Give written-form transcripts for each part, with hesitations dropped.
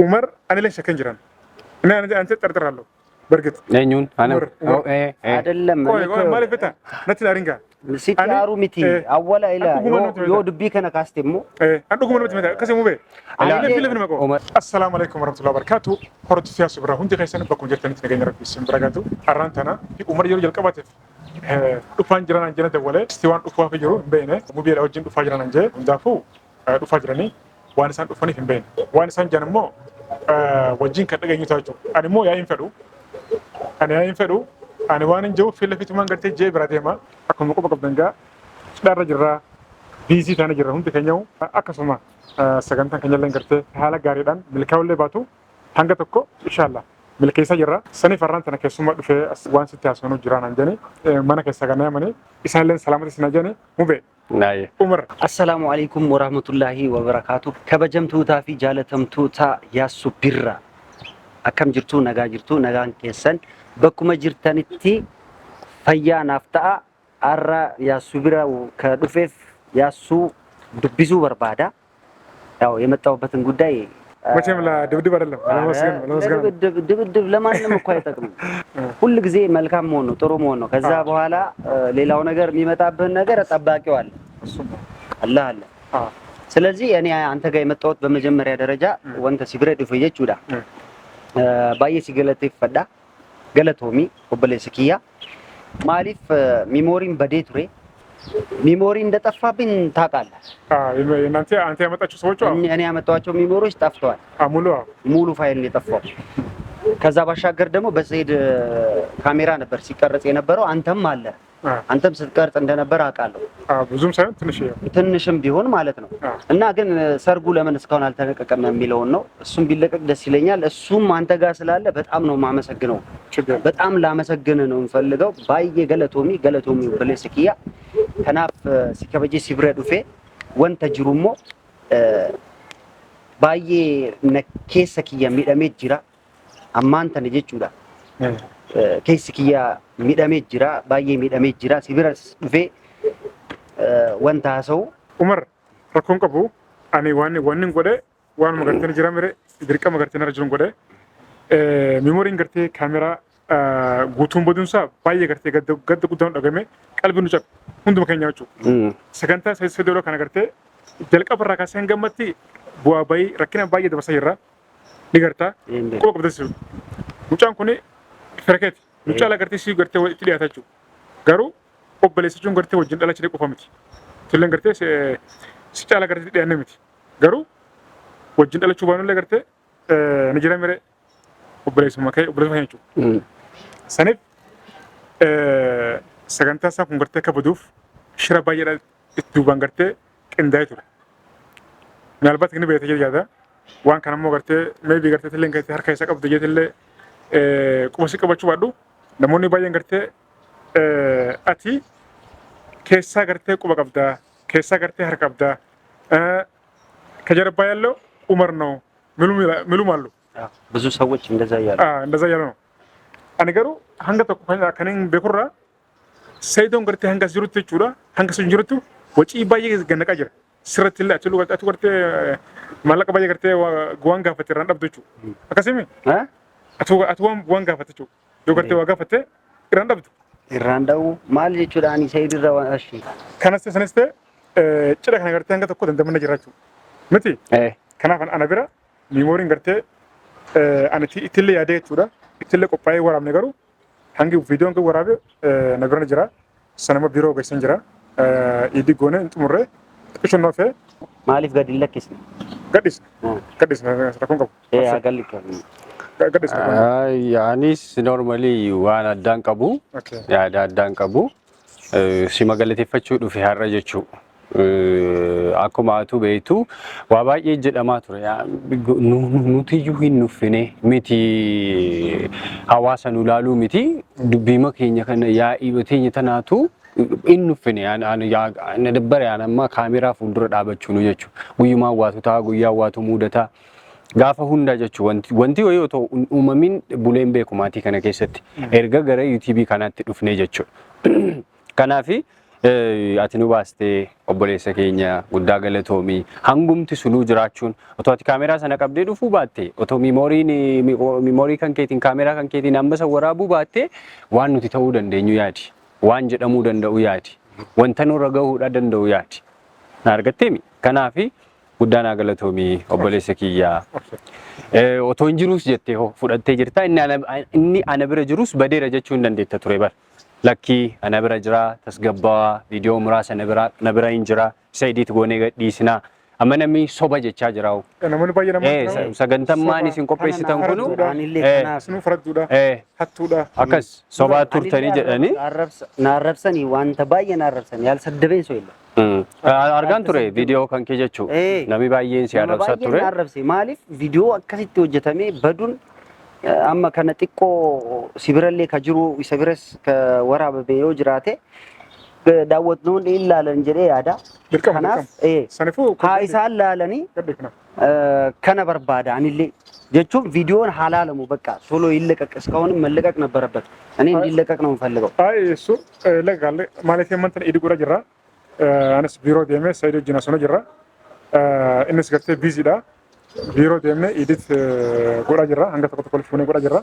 عمر أنا ليش كنجران أنا أنت ترترالو برجت نينون أنا أدلم ما لي فتا نتلا رينجا نسيت يارو متي أولا إلى يو دبي كنا كاستمو أنت قوم نبتمتا كسمو بيه السلام عليكم ورحمة الله وبركاته هرت سياسة برا هندي خيسان بكون جرتني تنجين ربي سمبرجاتو أرانتنا في عمر يرجع كباتف دفان جران جنا دوله استوان دفان في جرو بينه موبيل أو جن دفان جران جه دافو دفان جراني وانسان دفاني في بين وانسان جنمو وجين كتلا جيني تاجو أنا مو يا إنفرو أنا وانا جو في اللي في تمان قرتي جي براديما أكون مكو بقى بدنجا دار جرا بيزي تانا جرا هم تكنيو أكسما سجنتان كنيا لين قرتي حالا قاريدان ملكاول باتو هنگا تكو إن شاء الله ملكيسا جرا سني فران تنا كسوما في وان ستة أسمانو جران أنجاني مانا كسجنا ماني إسحاق لين سلامة سنجاني مبي ناي عمر السلام عليكم ورحمة الله وبركاته كبجم توتا في جالتم توتا يا سبيرا أكم جرتو نجان كيسن بكم جرتانتي فيا نافتا أرى يا سبيرا وكدفف يا سو دبيزو بربادا أو يمتاو بتن قداي ماشي ملا دبدب أرلم دبدب لما نم كويتكم كل جزء ملكام مونو ترو مونو كذا بحالا ليلاو نجار ميمتابه نجار أتباكي وال الله سلزي يعني أنت جاي متوت بمجمع درجة وأنت سبيرا دفيجة جودا باي سيجلتي فدا قالتهمي قبل سكية مالف ميمورين بديتوري ميمورين ده تفابين تاكل أنت أمتى شو أنا أمتى ميموريش تفتوان مولو فايل اللي تفوا كذا بشاكر دمو بس كاميرا نبر سيكرت ينبرو أنتم ماله أنتم ستكرت عندنا براك قالوا بزوم سايم تنشم بيهون مالتنا إننا كن سرقوا لما نسكون على تنك كنا ميلونه السوم بيلك دسيلينيا السوم ما أنت قاس لا بتأمنوا مع مسجنه بتأمن لا مسجنه فلقوا باي قالتهمي بلسكية هنا في سكبجي سبرة وفي وانت جرومو باي نكيسكية ميت جرا أما أنت نجي جورا كيسكية ميت جرا باي ميت جرا سبرة وفي وانت هسو عمر ركون كبو أنا وانين قدر وان مقرتنا جرا مرة دريكا مقرتنا رجلون قدر ميمورين قرتي كاميرا guutuun boodumsaa baay'ee gartee gadda guddaan dhagame qalbii nu cabe hunduma keenya jechuudha. Sagantaa sadii doolaa kana gartee jalqaba irraa kaasee hanga ammatti bu'aa bayii rakkina baay'ee dabarsaa jirra ni gartaa qofa qabdasisu. Mucaan kun firakeeti. Mucaa la gartee si gartee itti dhiyaata jechuudha. Garuu obboleessachuun gartee wajjin dhalachuu qofa miti. Tulleen gartee si caala gartee dhiyaanne miti. Garuu wajjin dhalachuu baanullee gartee ni jira miree obboleessuma keenya jechuudha. Sanif sagantaa isaa kun gartee kabaduuf shira baay'eedhaan itti duubaan gartee qindaa'ee ture. Maalbaatti inni beekte jedhata waan kana immoo gartee meebii gartee tillee gartee harka isaa qabdu jetillee qubasi qabachuu baadhu namoonni baay'een gartee ati keessaa gartee quba qabdaa keessaa gartee harka qabdaa ከጀርባ ያለው ኡመር ነው ሚሉም አሉ። ብዙ ሰዎች እንደዛ ያሉ ነው። አንገሩ ሀንገ ተኩ ከነን በኩራ ሰይዶን ገርቴ ሀንገ ዝሩት ቹራ ሀንገ ዝሩት ወጪ ባየ ገነቃ ጅራ ስረትላ አትሉ ገርጣቱ ገርቴ ማለቀ ባየ ገርቴ ጉዋን ጋፈተ ራንዳብቶቹ አከሰሚ አቱ ጉዋን ጋፈተቹ ዶ ገርቴ ዋጋፈተ ራንዳብቱ ራንዳው ማል ቹዳኒ ሰይድ ራዋሽ ከነስተ ሰነስተ ጭዳ ከነ ገርቴ ሀንገ ተኩ እንደምን ጅራቹ ምቲ ከናፈን አናብራ ሚሞሪን ገርቴ አንቲ ኢትለ ያደ ቹዳ ኢትለ ቆጳይ ወራም ነገሩ hangi videoon kan waraabe nagarna jira sanama biro gaysan jira idi gone intumurre xiqqisho nofe maalif gadi lakkisne gadis rakon qabu gadis yaanis normally waan addaan qabu yaada addaan qabu si magalateeffachuu dhufe har'a jechuu akkuma atu beektu waa baay'ee jedhamaa ture nuti iyyuu hin nuffine miti hawaasa nu ilaaluu miti dubbiima keenya kana yaa'ii teenya tanaatu hin nuffine na dabbare amma kaameraa fuuldura dhaabachuu nu jechuudha guyyumaa waatu ta'a guyyaa waatu mudataa gaafa hunda jechuudha wanti yoo ta'u uumamin buleen beekumaatii kana keessatti erga gara YouTube kanaatti dhufne jechuudha kanaafi ati nu baastee obboleessa keenya guddaa galatoomii hangumti sunuu jiraachuun otoo ati kaameraa sana qabdee dhufuu baatte otoo miimoorii kan keetiin kaameraa kan keetiin ambasa waraabuu baatte waan nuti ta'uu dandeenyu yaadi waan jedhamuu danda'u yaadi wanta nurra gahuudha danda'u yaadi na argatteemi kanaafi guddaan galatoomii obboleessa kiyyaa otoo hin jiruus jettee fudhattee jirta inni ana bira jirus badeera jechuu hin dandeetta ture bara Lucky ana bira jira tasgabbaa viidiyoo muraasa na bira hin jira Saidit goonee gadhiisina amma namni soba jechaa jiraa'u namoonni baay'ee namoonni sagantammaan isin qopheessitan kunu sunu faradduudha hattuudha akkas sobaa turtanii jedhanii naarrabsanii wanta baay'ee naarrabsanii yaal saddabeen soo illa argaan ture viidiyoo kan kee jechuu namni baay'een si arrabsaa ture maaliif viidiyoo akkasitti hojjetamee baduun amma kana xiqqoo sibirallee ka jiru isa biras ka waraabame yoo jiraate daawwatnoon ilaalan jedhee yaada kanaaf haa isaan laalanii kana barbaada anillee jechuun viidiyoon halaalamu በቃ ቶሎ ይለቀቅ እስካሁንም መለቀቅ ነበረበት እኔ እንዲለቀቅ ነው የምፈልገው አይ እሱ ለጋለ ማለት የማንተን ኢዲ ጉራ ጅራ አነስ ቢሮ ደመ ሳይዶ ጅና ሶኖ ጅራ እነስ ገርቴ ቢዚዳ ቢሮ ደመ ኢዲት ጉራ ጅራ አንገ ተቆጥቆል ፉኔ ጉራ ጅራ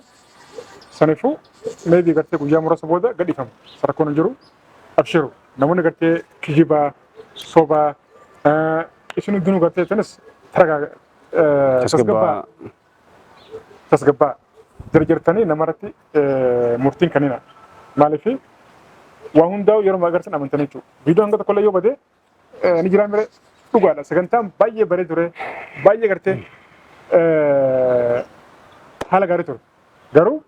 ሰነፉ ሜቢ ገርቴ ጉያ ሙራስ ቦዳ ገዲፈም ሰረኮን ጅሩ አብሽሩ ነሙነ ገርቴ ኪጂባ ሶባ እሱን ግኑ ገርቴ ተነስ ተረጋ tasgabba jirjirtanii namarratti murtiin kanina maaliif waa hundaa'u yeroo agarsiisan amantanii jechuudha. Viidiyoo hanga tokko illee yoo bade ni jiraan bire dhugaadha. Sagantaan baay'ee baree ture baay'ee gartee haala gaarii ture. Garuu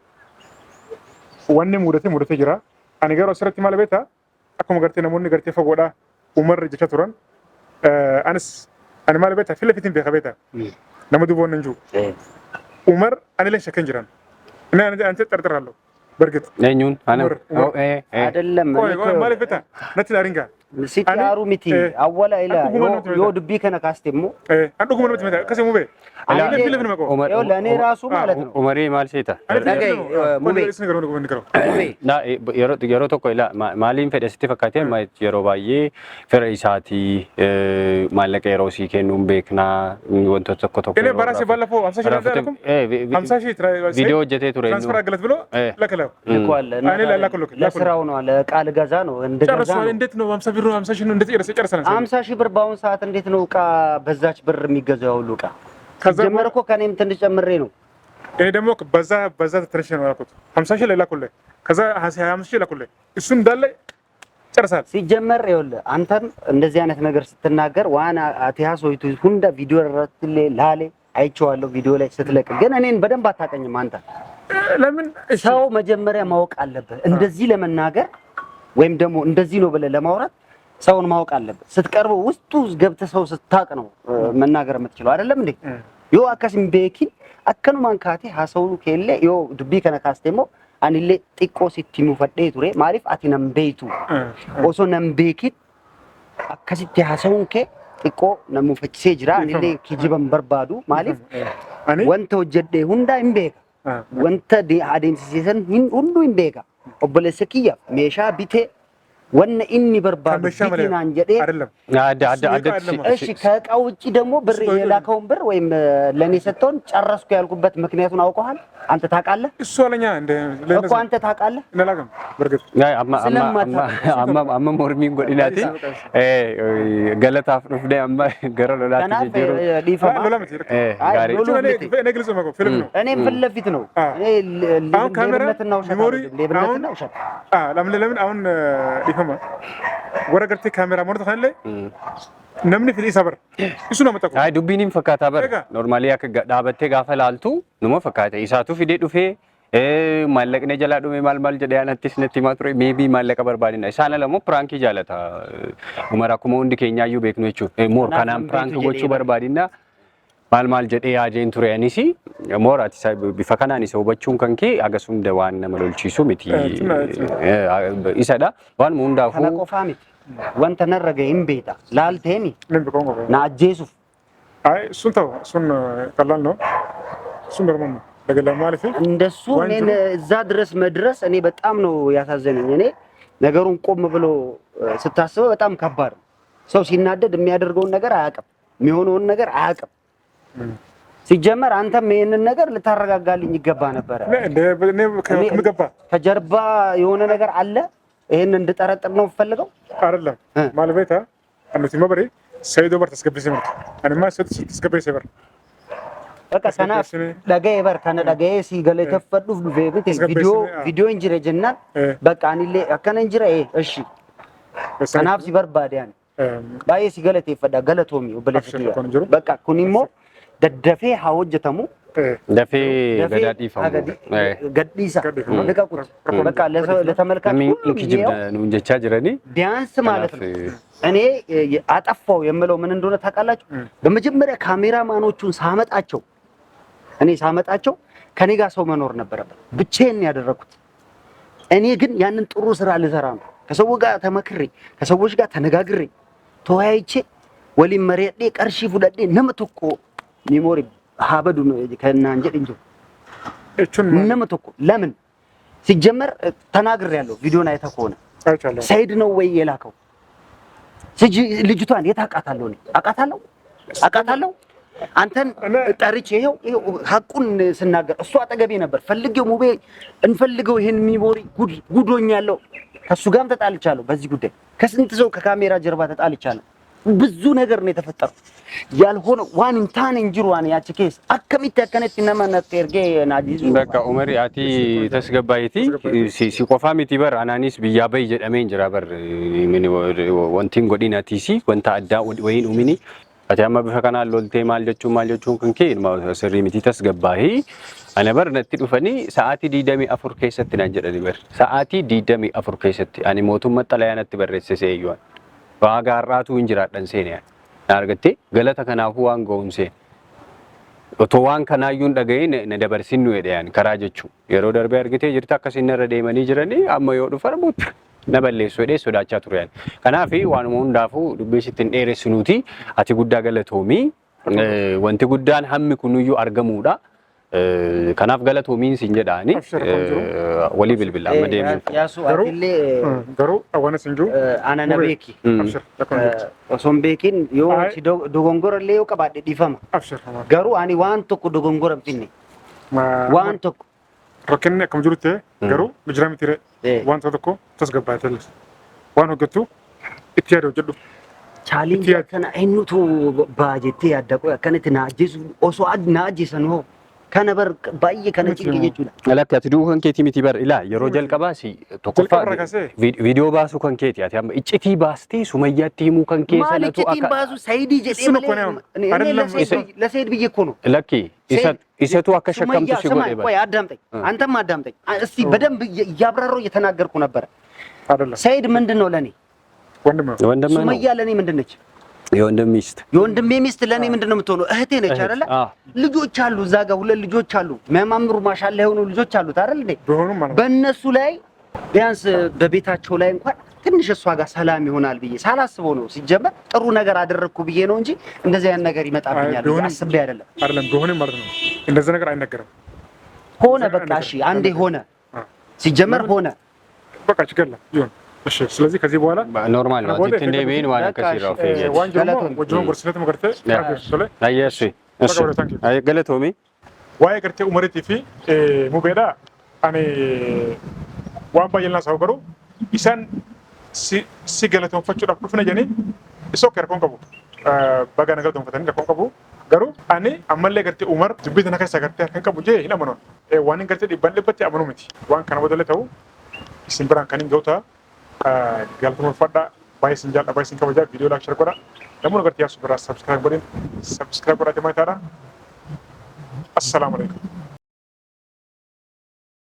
wanni mudatee jira. Ani garuu asirratti maal beektaa akkuma gartee namoonni gartee fagoodhaa uumarra jecha turan anis ani maal beektaa fila fitiin beeka beektaa nama duboon hin jiru. Umar ani len shakan jiran ina ante tartarallo berget nenyun ana አይደለም ማለት ፈታ ነቲ ዳሪንጋ ሲታሩ ሚቲ አወላ ኢላ ዮ ድቢ ከነ ካስተሙ አንዱ ጉመን ምትመታ ከሰሙ በ አለ ፊልም ነው ኦመር ዮ ለኔ ራሱ ማለት ነው ኦመሬ ማል ሴታ ዳጋይ ሙቤ ና የሮ ቶኮ ኢላ ማሊን ፈደስቲ ፈካቴ ማይት የሮ ባዬ ፈረ ኢሳቲ ማለቀ የሮ ሲከኑም ቤክና ወንቶ ቶኮ ቶኮ እኔ በራሴ ባለፈው 50 ሺህ ዳርኩም 50 ሺህ ቪዲዮ ጀቴ ቱሬ ትራንስፈር አገለት ብሎ ለከለ ልኳል ለስራው ነው ለቃል ገዛ ነው እንደገዛ ነው እንዴት ነው 50 ብር 50 ሺህ ነው እንዴት ይጨርሰናል 50 ሺህ ብር ባውን ሰዓት እንዴት ነው ቃ በዛች ብር የሚገዛው ያውሉ ቃ ጀመርኮ ከኔም ትንሽ ጨምሬ ነው እኔ ደግሞ በዛ ትንሽ ነው ያልኩት 50 ሺህ ላኩልህ ከዛ 25 ሺህ ላኩልህ እሱ እንዳለ ጨርሳል ሲጀመር ይኸውልህ አንተም እንደዚህ አይነት ነገር ስትናገር ዋና አቲያሶይቱ ሁንዳ ቪዲዮ ረትለ ላሌ አይቼዋለሁ ቪዲዮ ላይ ስትለቅ ግን እኔን በደንብ አታቀኝም አንተ ለምን ሰው መጀመሪያ ማወቅ አለበት እንደዚህ ለመናገር ወይም ደግሞ እንደዚህ ነው ብለህ ለማውራት ሰውን ማወቅ አለበት ስትቀርበው ውስጡ ገብተህ ሰው ስታቅ ነው መናገር የምትችለው አይደለም እንዴ ዮ አካሽም ቤኪ አከኑ ማንካቴ ሀሰው ከሌ ዮ ድቢ ከነካስተሞ አንሌ ጢቆ ሲቲሙ ፈዴ ቱሬ ማሪፍ አቲነም ቤቱ ኦሶ ነምቤኪ አካሲቲ ሀሰውን ከ ጢቆ ነሙ ፈጭሴ ጅራ አንሌ ኪጂበን በርባዱ ማሊፍ ወንተ ወጀዴ ሁንዳ ኢምቤካ ወንተ ዲ አዴምሲሰን ሁንዱ ኢምቤካ ኦበለሰኪያ ሜሻ ቢቴ ወነ ኢኒ በርባዱ ቢቲና አንጀዴ አይደለም እሺ ከቃው ውጪ ደግሞ ብር የላከውን ብር ወይም ለኔ ሰጥቶን ጨረስኩ ያልኩበት ምክንያቱን አውቀዋል አንተ ታውቃለህ እሱ አለኛ እንደ እኮ አንተ ታውቃለህ ነላገም በርግጥ ያይ አማ ሞርሚን ጎዲናቲ ገለታፍ ዱፍደ አማ ገረሎላቲ ጀጀሩ ዲፋ ጋሪ እኔ ግልጽ ነው ፊልም ነው እኔ ፊት ለፊት ነው እኔ ለብነትና ውሸት ለምን አሁን ዲፋማ ወረገርቴ ካሜራ ሞርቶ ካለ namni fili sabar isu nama takku ay dubbinin fakkaata bar normally akka dhaabattee gaafa laaltu numa fakkaata isaatu fidee dhufee maallaqni jala dhume maal jedhee anattis natti himaa ture maybe maallaqa barbaadina isaan alamo prank jaalata umara kuma hundi keenya iyyuu beeknu jechuudha moor kanaan prank gochuu barbaadina maal jedhee yaadeen ture anisi mooraati bifa kanaan isa hubachuun kan kee agasum waan nama lolchiisu miti isadha waan hundaafuu kana qofaa miti wanta narraga imbeeta laalteeni na ajjeesuuf አይ እሱን ተው እሱን ቀላል ነው እሱን ደግሞ ለገላ ማለት እንደሱ እኔ እዛ ድረስ መድረስ እኔ በጣም ነው ያሳዘነኝ እኔ ነገሩን ቆም ብሎ ስታስበው በጣም ከባድ ነው። ሰው ሲናደድ የሚያደርገውን ነገር አያውቅም፣ የሚሆነውን ነገር አያውቅም። ሲጀመር አንተም ይሄንን ነገር ልታረጋጋልኝ ይገባ ነበር። ከጀርባ የሆነ ነገር አለ። ይሄን እንድጠረጥር ነው ፈልገው አይደለም ማለቤታ አንተ ማበሬ ሰይዶ በር ተስገብሰ ምርት አንማ ተስገብሰ በር በቃ ሰናፍ ደጋዬ በር ከነ ደጋዬ ሲገለ ተፈዱፍ ዱቤት ቪዲዮ እንጅረ ጀናል በቃ አንሌ አከነ እንጅረ እሺ ሰናፍ ሲበር ባዲያን ባዬ ሲገለ ተፈዳ ገለቶሚ ወበለፍቲ በቃ ኩኒሞ ደደፌ ሀወጀተሙ ደፌ ገዳዲፋ ገዲሳ ለቀቁት በቃ ለተመልካቹ እንኪጅብ ነው እንጀቻ ጅረኒ ቢያንስ ማለት ነው። እኔ አጠፋው የምለው ምን እንደሆነ ታውቃላችሁ? በመጀመሪያ ካሜራማኖቹን ሳመጣቸው ከኔ ጋር ሰው መኖር ነበረበት። ብቻዬን ያደረኩት እኔ ግን ያንን ጥሩ ስራ ልሰራ ነው። ከሰው ጋር ተመክሬ ከሰዎች ጋር ተነጋግሬ ተወያይቼ ወሊም መሬዴ ቀርሺ ፉደዴ ነምትኮ ሚሞሪ ሀበዱ ከናንጀ እንጆ እቹን ነምትኮ ለምን ሲጀመር ተናግሬያለሁ። ቪዲዮን አይተህ ከሆነ ሰይድ ነው ወይ የላከው? ልጅቷን የታቃታለሁ እኔ አቃታለሁ አንተን ጠርቼ ይሄው ሐቁን ስናገር እሱ አጠገቤ ነበር። ፈልጌው ሙቤ እንፈልገው ይሄን ሚሞሪ ጉዶኛለሁ። ከሱ ጋርም ተጣልቻለሁ በዚህ ጉዳይ። ከስንት ሰው ከካሜራ ጀርባ ተጣልቻለሁ። ብዙ ነገር ነው የተፈጠረው። ያልሆነ ዋን እንታን እንጅሩዋን ያቺ ኬስ አከሚት ያከነት ነማናት ተርጌ ናዲዙ በቃ ኡመሪ አቲ ተስገባይቲ ሲቆፋሚቲ በር አናኒስ ቢያበይ ጀደሜን ጅራ በር ምን ወንቲን ጎዲናቲሲ ወንታ አዳ ወይን ኡሚኒ አታማ በፈካና ሎልቴ ማልጀቹን ክንኬ ስሪ ሚቲ ተስገባሂ አነበር ነቲ ዱፈኒ ሰዓቲ ዲደሚ አፍር ከሰት ናጀደ በር ሰዓቲ ዲደሚ አፍር ከሰት አኒ ሞቱም መጠለያነት በረሰሰ ይዩን ባጋራቱ እንጅራደን ሴኒያ አርገቴ ገለተ ከናፉ ዋን ጎንሴ ኦቶዋን ከናዩን ደገይን ነደበርሲኑ የዳያን ከራጀቹ የሮ ደርቤ አርገቴ ጅርታ ከሲነረ ደይመኒ ጅረኒ አማ ይወዱ ፈርሙት ነበሌሶ ዴ ሶዳቻ ቱሪያን ከናፊ ዋን ሞን ዳፉ ዱቤሲትን ኤሬስኑቲ አቲ ጉዳ ገለቶሚ ወንቲ ጉዳን ሀሚ ኩኑዩ አርገሙዳ ከናፍ ገለቶሚን ሲንጀዳኒ ወሊ ብልብል አመደም ያሱ አትሌ ገሩ አዋነ ሲንጁ አናናቤኪ ሶምቤኪን ዮ ዶጎንጎር ለዮ ቀባደ ዲፈማ ገሩ አኒ ዋን ቶኩ ዶጎንጎር ብትኒ ዋን ቶኩ ረከነ ከምጅሩቴ ገሩ ምጅራሚቲረ ዋን ቶኩ ተስገባተልስ ዋን ወገቱ ኢትያዶ ጀዱ ቻሌንጅ ከና አይኑቱ ባጀቴ ያደቆ ከነተ ናጂሱ ኦሶ አድ ናጂሰን ሆ ከነበር ባይ ከነጭ ይጀጁላ አላክ ያትዱ ከንኬቲ ሚቲ በር ኢላ የሮ ጀልቀባሲ ቶኮፋ ቪዲዮ ባሱ ከንኬቲ ያም እጭቲ ባስቲ ሱመያቲ ሙ ከንኬ ሰነቱ አካ ባሱ ሰይዲ ጀዴ ለሰይድ ብዬ እኮ ነው ለኪ ኢሰቱ አከሸከምቱ ሲጎል ይባል ቆይ አዳምጠኝ አንተም አዳምጠኝ እስቲ በደንብ እያብራራው እየተናገርኩ ነበር አይደለም ሰይድ ምንድነው ለኔ ወንድም ሱመያ ለኔ ምንድነች የወንድሜ ሚስት ለኔ ምንድነው የምትሆነው? እህቴ ነች አይደለ? ልጆች አሉ እዛ ጋር ሁለት ልጆች አሉ። የሚያማምሩ ማሻአላ የሆኑ ልጆች አሉት አይደል እንዴ? በእነሱ ላይ ቢያንስ በቤታቸው ላይ እንኳን ትንሽ እሷ ጋር ሰላም ይሆናል ብዬ ሳላስበው ነው። ሲጀመር ጥሩ ነገር አደረኩ ብዬ ነው እንጂ እንደዚህ አይነት ነገር ይመጣብኛል አስቤ አይደለም ቢሆንም ማለት ነው። እንደዚህ ነገር አይነገርም። ሆነ በቃ እሺ፣ አንዴ ሆነ ሲጀመር ሆነ በቃ ችግር የለም ይሁን። እሺ ስለዚህ ከዚህ በኋላ ኖርማል ነው እንዴ እንደ ቤን ዋና ከሲራው ወንጀሉን ወርሰለት መገርተ ካፈሰለ አየሽ እሺ አይ ገለቶሚ ዋይ ገርተ ኡመሪቲ ፊ ሙቤዳ አኔ ዋምባ የልና ሳውገሩ ኢሳን ሲ ገለቶን ፈጭ ዳፍ ዱፍነ ጀኒ እሶ ከርኮን ቀቡ ባጋ ነገር ዶን ፈተን ከርኮን ቀቡ ገሩ አኔ አመለ ገርተ ኡመር ጅቢት ነከሰ ገርተ ከን ቀቡ ጀ ሂና መኖን ዋንን ገርተ ዲባለበት አምኑ ምቲ ዋን ከነ ወደለተው ሲምብራን ከኒን ገውታ galtuma fadda baysin jalla baysin kabaja video like share koda namu nagar tiya subscribe godin subscribe koda te mai tada assalamu alaikum